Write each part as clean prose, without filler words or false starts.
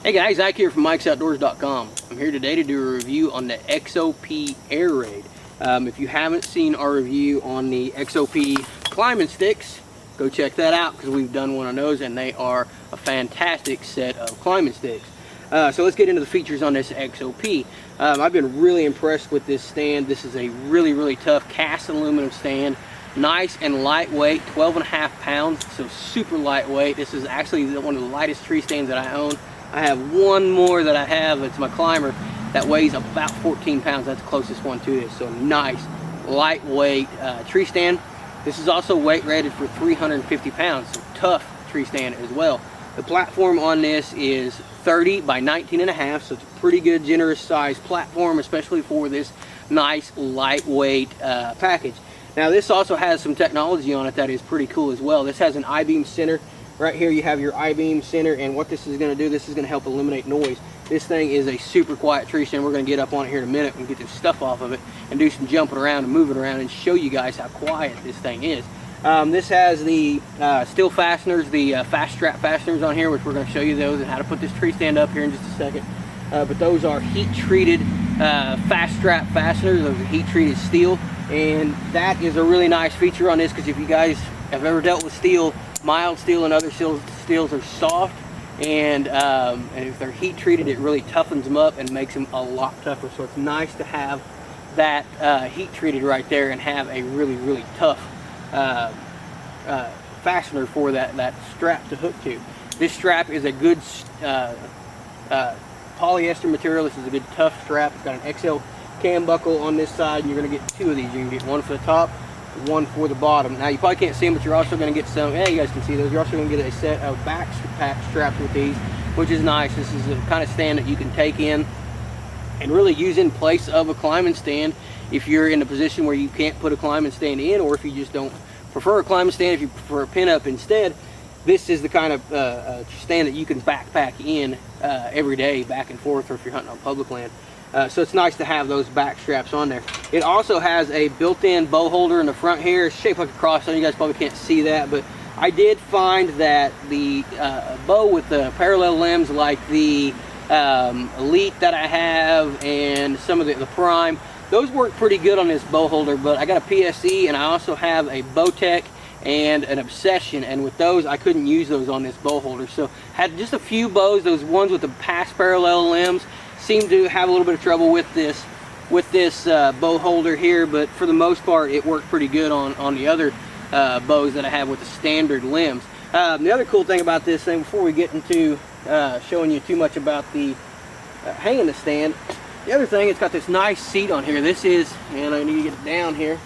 Hey guys, Zach here from Mike'sOutdoors.com. I'm here today to do a review on the XOP Air Raid. If you haven't seen our review on the XOP climbing sticks, go check that out because we've done one on those and they are a fantastic set of climbing sticks. So let's get into the features on this XOP. I've been really impressed with this stand. This is a really tough cast aluminum stand. Nice and lightweight, 12.5 pounds, so super lightweight. This is actually one of the lightest tree stands that I own. I have one more that I have, it's my climber, that weighs about 14 pounds. That's the closest one to this. So nice, lightweight tree stand. This is also weight rated for 350 pounds, so tough tree stand as well. The platform on this is 30 by 19.5, so it's a pretty good, generous size platform, especially for this nice, lightweight package. Now this also has some technology on it that is pretty cool as well. This has an I-beam center. Right here you have your I-beam center, and what this is going to do, this is going to help eliminate noise. This thing is a super quiet tree stand. We're going to get up on it here in a minute and get this stuff off of it and do some jumping around and moving around and show you guys how quiet this thing is. This has the steel fasteners, the fast strap fasteners on here, which we're going to show you those and how to put this tree stand up here in just a second. But those are heat treated fast strap fasteners. Those are heat treated steel, and that is a really nice feature on this because if you guys have ever dealt with steel, mild steel and other steels are soft, and if they're heat treated, it really toughens them up and makes them a lot tougher. So it's nice to have that heat treated right there and have a really tough fastener for that strap to hook to. This strap is a good polyester material. This is a good tough strap. It's got an XL cam buckle on this side, and you're going to get two of these. You can get one for the top, one for the bottom. Now you probably can't see them, but you're also going to get some, yeah, you guys can see those. You're also going to get a set of backpack straps with these, which is nice. This is the kind of stand that you can take in and really use in place of a climbing stand if you're in a position where you can't put a climbing stand in, or if you just don't prefer a climbing stand, if you prefer a pin-up instead. This is the kind of stand that you can backpack in every day, back and forth, or if you're hunting on public land. So it's nice to have those back straps on there. It also has a built-in bow holder in the front here. It's shaped like a cross, so you guys probably can't see that, but I did find that the bow with the parallel limbs, like the Elite that I have and some of the Prime, those work pretty good on this bow holder. But I got a PSE and I also have a Bowtech and an Obsession, and with those I couldn't use those on this bow holder. So had just a few bows. Those ones with the past parallel limbs seem to have a little bit of trouble with this bow holder here, but for the most part it worked pretty good on the other bows that I have with the standard limbs. The other cool thing about this thing, before we get into showing you too much about the hanging the stand, the other thing, it's got this nice seat on here. This is, and I need to get it down here,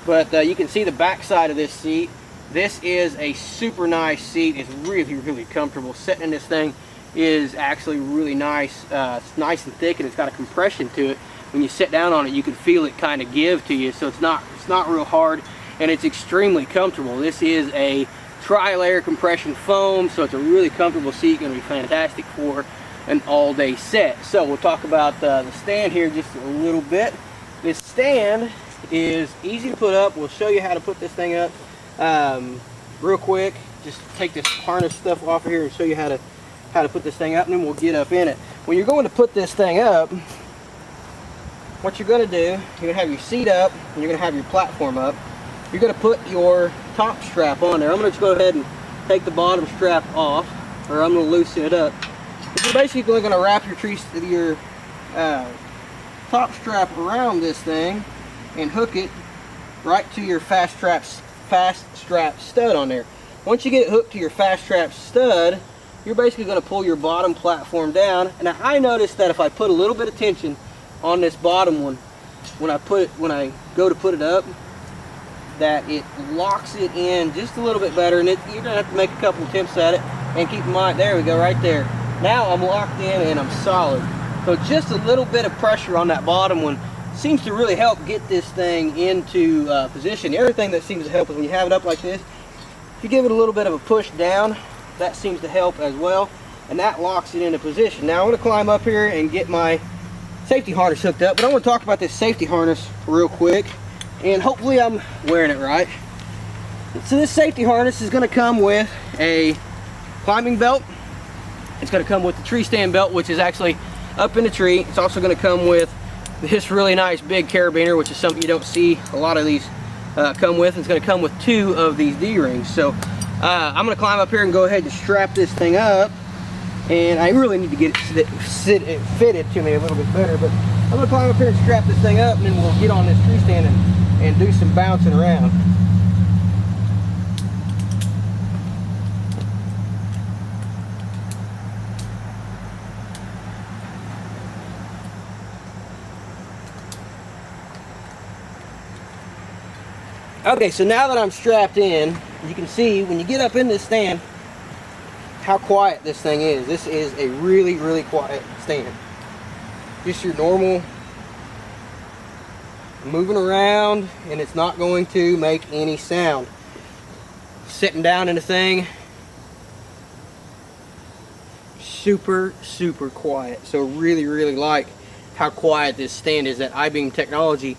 but you can see the back side of this seat. This is a super nice seat. It's really comfortable. Sitting in this thing is actually really nice. It's nice and thick, and it's got a compression to it. When you sit down on it, you can feel it kind of give to you, so it's not real hard, and it's extremely comfortable. This is a tri-layer compression foam, so it's a really comfortable seat. Going to be fantastic for an all-day set. So we'll talk about the stand here just a little bit. This stand is easy to put up. We'll show you how to put this thing up real quick. Just take this harness stuff off of here and show you how to put this thing up, and then we'll get up in it. When you're going to put this thing up, what you're going to do, you're going to have your seat up and you're going to have your platform up. You're going to put your top strap on there. I'm going to just go ahead and take the bottom strap off, or I'm going to loosen it up. But you're basically going to wrap your top strap around this thing and hook it right to your fast strap stud on there. Once you get it hooked to your fast strap stud, you're basically going to pull your bottom platform down. And I noticed that if I put a little bit of tension on this bottom one, when I go to put it up, that it locks it in just a little bit better. And you're going to have to make a couple attempts at it. And keep in mind, there we go, right there. Now I'm locked in and I'm solid. So just a little bit of pressure on that bottom one seems to really help get this thing into position. The other thing that seems to help is when you have it up like this, if you give it a little bit of a push down, that seems to help as well, and that locks it into position. Now I'm going to climb up here and get my safety harness hooked up, but I want to talk about this safety harness real quick, and hopefully I'm wearing it right. So this safety harness is going to come with a climbing belt, It's going to come with the tree stand belt, which is actually up in the tree. It's also going to come with this really nice big carabiner, which is something you don't see a lot of these come with. It's going to come with 2 of these D-rings. So I'm going to climb up here and go ahead and strap this thing up. And I really need to get it fitted to me a little bit better, but I'm going to climb up here and strap this thing up, and then we'll get on this tree stand and do some bouncing around. Okay, so now that I'm strapped in, you can see when you get up in this stand how quiet this thing is. This is a really, really quiet stand. Just your normal moving around, and it's not going to make any sound. Sitting down in the thing, super, super quiet. So really, really like how quiet this stand is. That I-beam technology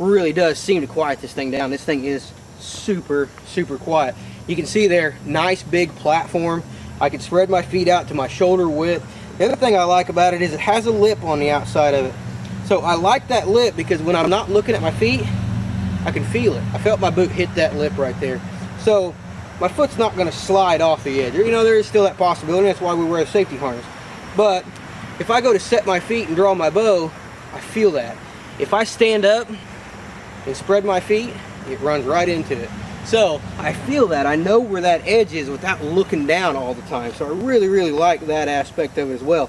really does seem to quiet this thing down. This thing is super, super quiet. You can see there, nice big platform. I can spread my feet out to my shoulder width. The other thing I like about it is it has a lip on the outside of it. So I like that lip because when I'm not looking at my feet, I can feel it. I felt my boot hit that lip right there. So my foot's not going to slide off the edge. You know, there is still that possibility. That's why we wear a safety harness. But if I go to set my feet and draw my bow, I feel that. If I stand up and spread my feet, it runs right into it. So I feel that. I know where that edge is without looking down all the time. So I really, really like that aspect of it as well.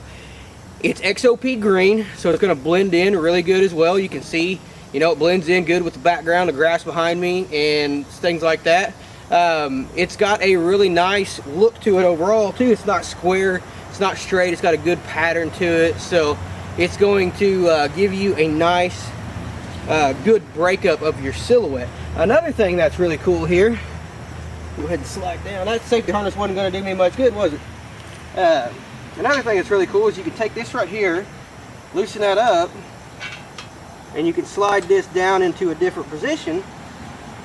It's XOP green, so it's going to blend in really good as well. You can see, you know, it blends in good with the background, the grass behind me, and things like that. It's got a really nice look to it overall too. It's not square, it's not straight, it's got a good pattern to it. So it's going to give you a nice good breakup of your silhouette. Another thing that's really cool here, go ahead and slide down. That safety harness wasn't going to do me much good, was it? Another thing that's really cool is you can take this right here, loosen that up, and you can slide this down into a different position.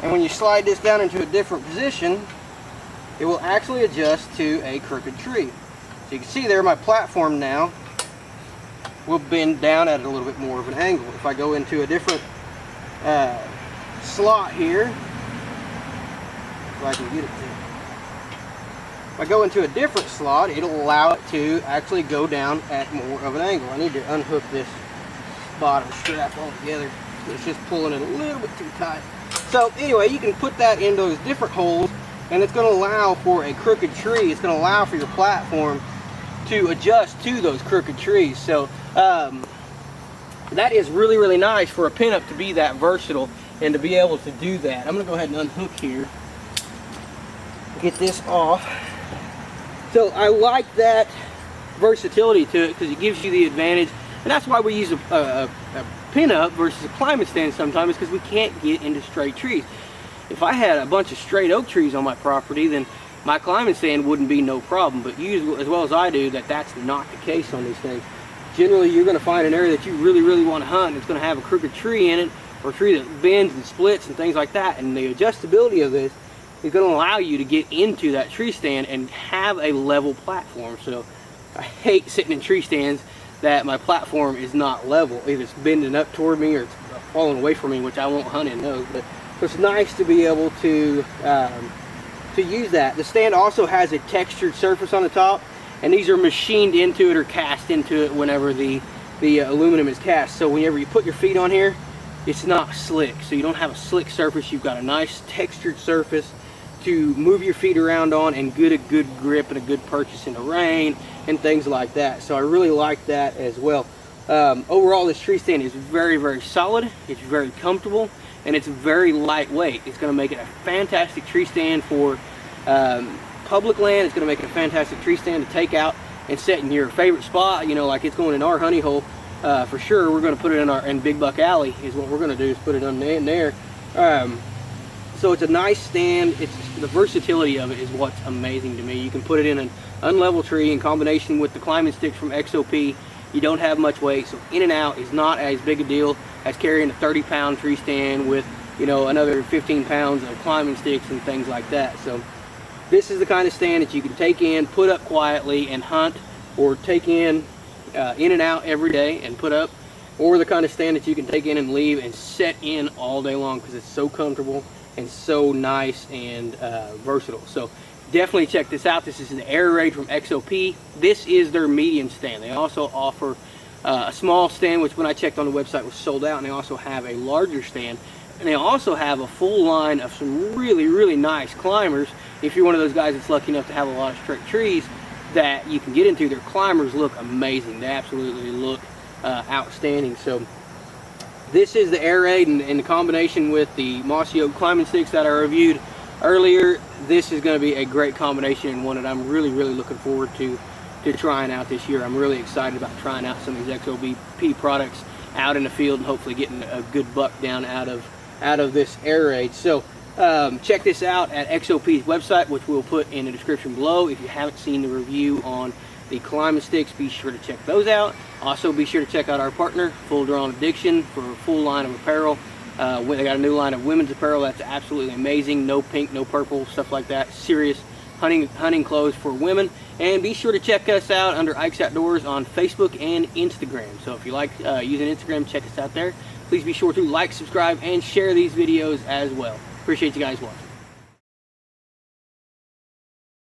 And when you slide this down into a different position, it will actually adjust to a crooked tree. So you can see there, my platform now will bend down at a little bit more of an angle. If I go into a different slot here, if I can get it to, if I go into a different slot, it'll allow it to actually go down at more of an angle. I need to unhook this bottom strap altogether. It's just pulling it a little bit too tight. So anyway, you can put that in those different holes, and it's going to allow for a crooked tree. It's going to allow for your platform to adjust to those crooked trees. So that is really, really nice for a pinup to be that versatile and to be able to do that. I'm going to go ahead and unhook here, get this off. So I like that versatility to it because it gives you the advantage, and that's why we use a pinup versus a climbing stand sometimes, because we can't get into straight trees. If I had a bunch of straight oak trees on my property, then my climbing stand wouldn't be no problem. But you, as well as I do, that's not the case on these things. Generally, you're going to find an area that you really, really want to hunt. It's going to have a crooked tree in it, or a tree that bends and splits and things like that. And the adjustability of this is going to allow you to get into that tree stand and have a level platform. So I hate sitting in tree stands that my platform is not level. Either it's bending up toward me or it's falling away from me, which I won't hunt in those. But so it's nice to be able to use that. The stand also has a textured surface on the top, and these are machined into it or cast into it whenever the aluminum is cast. So whenever you put your feet on here, it's not slick. So you don't have a slick surface. You've got a nice textured surface to move your feet around on and get a good grip and a good purchase in the rain and things like that. So I really like that as well. Overall, this tree stand is very, very solid. It's very comfortable, and it's very lightweight. It's going to make it a fantastic tree stand for public land. It's going to make it a fantastic tree stand to take out and set in your favorite spot. You know, like it's going in our honey hole for sure. We're going to put it in Big Buck Alley is what we're going to do, is put it in there. So it's a nice stand. It's the versatility of it is what's amazing to me. You can put it in an unlevel tree in combination with the climbing sticks from XOP. You don't have much weight, so in and out is not as big a deal as carrying a 30-pound tree stand with, you know, another 15 pounds of climbing sticks and things like that. So this is the kind of stand that you can take in, put up quietly and hunt, or take in and out every day and put up, or the kind of stand that you can take in and leave and set in all day long because it's so comfortable and so nice and versatile. So definitely check this out. This is the Air Raid from XOP. This is their medium stand. They also offer a small stand, which when I checked on the website was sold out, and they also have a larger stand, and they also have a full line of some really nice climbers. If you're one of those guys that's lucky enough to have a lot of straight trees that you can get into, their climbers look amazing. They absolutely look outstanding. So this is the Air Raid, and in combination with the Mossy Oak climbing sticks that I reviewed earlier, this is going to be a great combination, and one that I'm really looking forward to trying out this year. I'm really excited about trying out some of these XOP products out in the field and hopefully getting a good buck down out of this Air Raid. So check this out at XOP's website, which we'll put in the description below. If you haven't seen the review on the climbing sticks, be sure to check those out. Also be sure to check out our partner, Full Drawn Addiction, for a full line of apparel. They got a new line of women's apparel that's absolutely amazing. No pink, no purple, stuff like that. Serious hunting clothes for women. And be sure to check us out under Ike's Outdoors on Facebook and Instagram. So if you like using Instagram, check us out there. Please be sure to like, subscribe, and share these videos as well. Appreciate you guys watching.